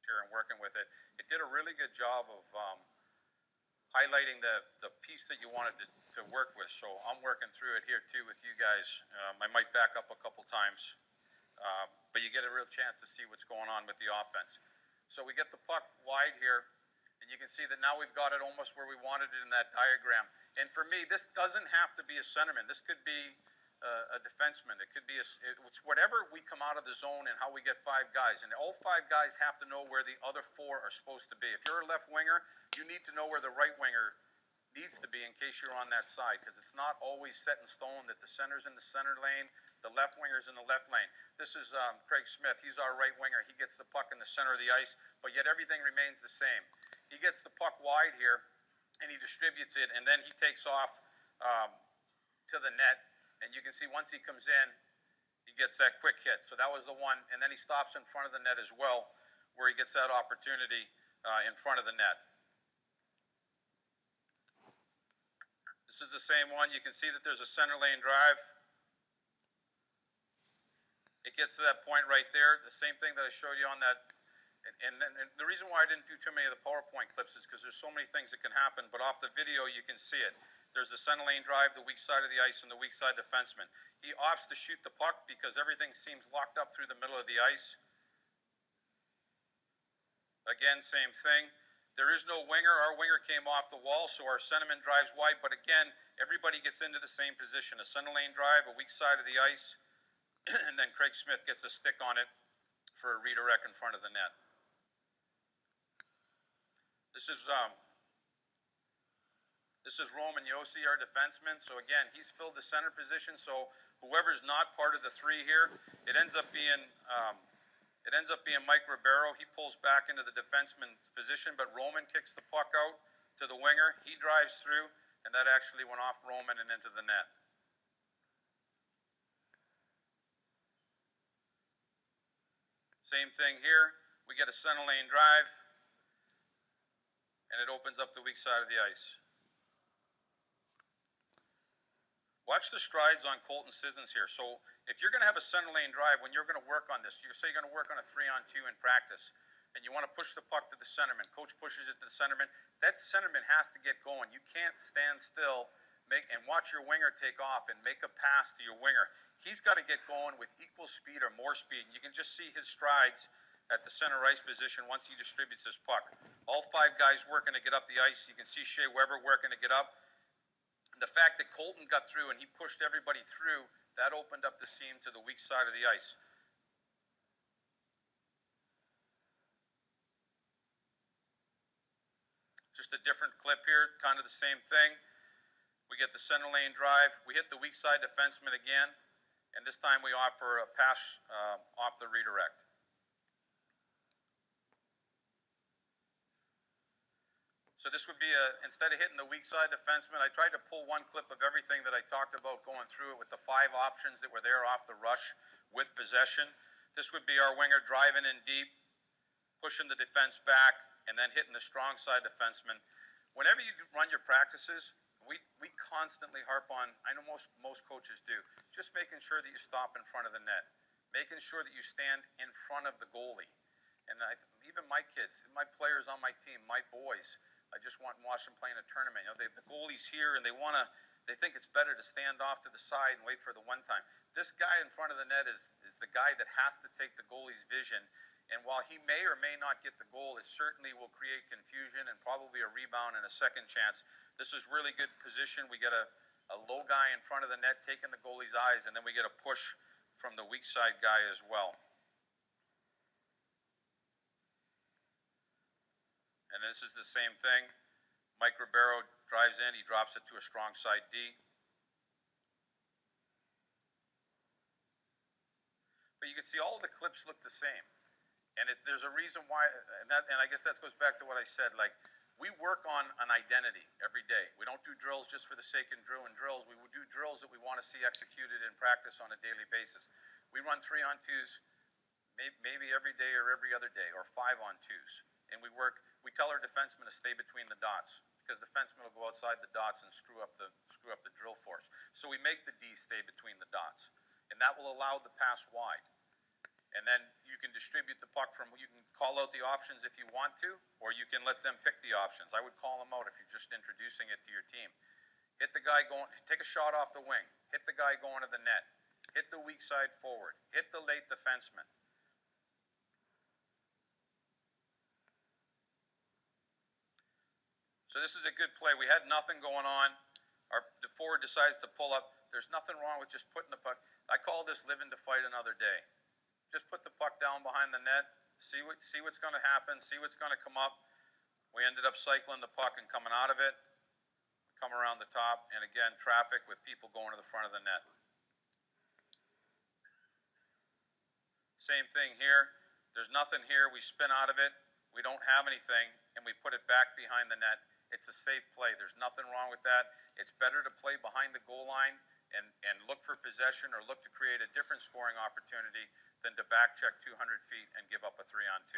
here and working with it, it did a really good job of highlighting the piece that you wanted to work with. So I'm working through it here too with you guys. I might back up a couple times, but you get a real chance to see what's going on with the offense. So we get the puck wide here, and you can see that now we've got it almost where we wanted it in that diagram. And for me, this doesn't have to be a centerman. This could be a defenseman. It could be it's whatever we come out of the zone and how we get 5 guys. And all 5 guys have to know where the other 4 are supposed to be. If you're a left winger, you need to know where the right winger needs to be in case you're on that side, because it's not always set in stone that the center's in the center lane, the left winger's in the left lane. This is Craig Smith. He's our right winger. He gets the puck in the center of the ice, but yet everything remains the same. He gets the puck wide here, and he distributes it, and then he takes off to the net. And you can see once he comes in, he gets that quick hit. So that was the one. And then he stops in front of the net as well, where he gets that opportunity in front of the net. This is the same one. You can see that there's a center lane drive. It gets to that point right there. The same thing that I showed you on that. And the reason why I didn't do too many of the PowerPoint clips is because there's so many things that can happen. But off the video, you can see it. There's the center lane drive, the weak side of the ice, and the weak side defenseman. He opts to shoot the puck because everything seems locked up through the middle of the ice. Again, same thing. There is no winger. Our winger came off the wall, so our centerman drives wide. But again, everybody gets into the same position. A center lane drive, a weak side of the ice, and then Craig Smith gets a stick on it for a redirect in front of the net. This is Roman Yossi, our defenseman. So again, he's filled the center position. So whoever's not part of the 3 here, it ends up being Mike Ribeiro. He pulls back into the defenseman position, but Roman kicks the puck out to the winger. He drives through, and that actually went off Roman and into the net. Same thing here. We get a center lane drive, and it opens up the weak side of the ice. Watch the strides on Colton Sissons here. So if you're going to have a center lane drive, when you're going to work on this, you say you're going to work on a 3-on-2 in practice, and you want to push the puck to the centerman. Coach pushes it to the centerman. That centerman has to get going. You can't stand still and watch your winger take off and make a pass to your winger. He's got to get going with equal speed or more speed. You can just see his strides at the center ice position once he distributes this puck. All 5 guys working to get up the ice. You can see Shea Weber working to get up. The fact that Colton got through and he pushed everybody through, that opened up the seam to the weak side of the ice. Just a different clip here, kind of the same thing. We get the center lane drive. We hit the weak side defenseman again, and this time we offer a pass off the redirect. So this would be instead of hitting the weak side defenseman, I tried to pull one clip of everything that I talked about going through it with the 5 options that were there off the rush with possession. This would be our winger driving in deep, pushing the defense back, and then hitting the strong side defenseman. Whenever you run your practices, we constantly harp on, I know most coaches do, just making sure that you stop in front of the net, making sure that you stand in front of the goalie. And even my kids, my players on my team, my boys, I just want to watch them play in a tournament. You know, the goalie's here, and they think it's better to stand off to the side and wait for the one time. This guy in front of the net is the guy that has to take the goalie's vision. And while he may or may not get the goal, it certainly will create confusion and probably a rebound and a second chance. This is really good position. We get a low guy in front of the net taking the goalie's eyes, and then we get a push from the weak side guy as well. And this is the same thing. Mike Ribeiro drives in. He drops it to a strong side D. But you can see all of the clips look the same. And there's a reason why, and I guess that goes back to what I said. Like, we work on an identity every day. We don't do drills just for the sake of doing drills. We do drills that we want to see executed in practice on a daily basis. We run 3-on-2s maybe every day or every other day, or 5-on-2s. And we tell our defensemen to stay between the dots, because defensemen will go outside the dots and screw up the drill for us. So we make the D stay between the dots, and that will allow the pass wide. And then you can distribute the puck you can call out the options if you want to, or you can let them pick the options. I would call them out if you're just introducing it to your team. Hit the guy going, take a shot off the wing, hit the guy going to the net, hit the weak side forward, hit the late defenseman. So this is a good play. We had nothing going on. The forward decides to pull up. There's nothing wrong with just putting the puck. I call this living to fight another day. Just put the puck down behind the net, see what's going to happen, see what's going to come up. We ended up cycling the puck and coming out of it, come around the top, and again, traffic with people going to the front of the net. Same thing here. There's nothing here. We spin out of it. We don't have anything, and we put it back behind the net. It's a safe play. There's nothing wrong with that. It's better to play behind the goal line and look for possession or look to create a different scoring opportunity than to back check 200 feet and give up a 3-on-2.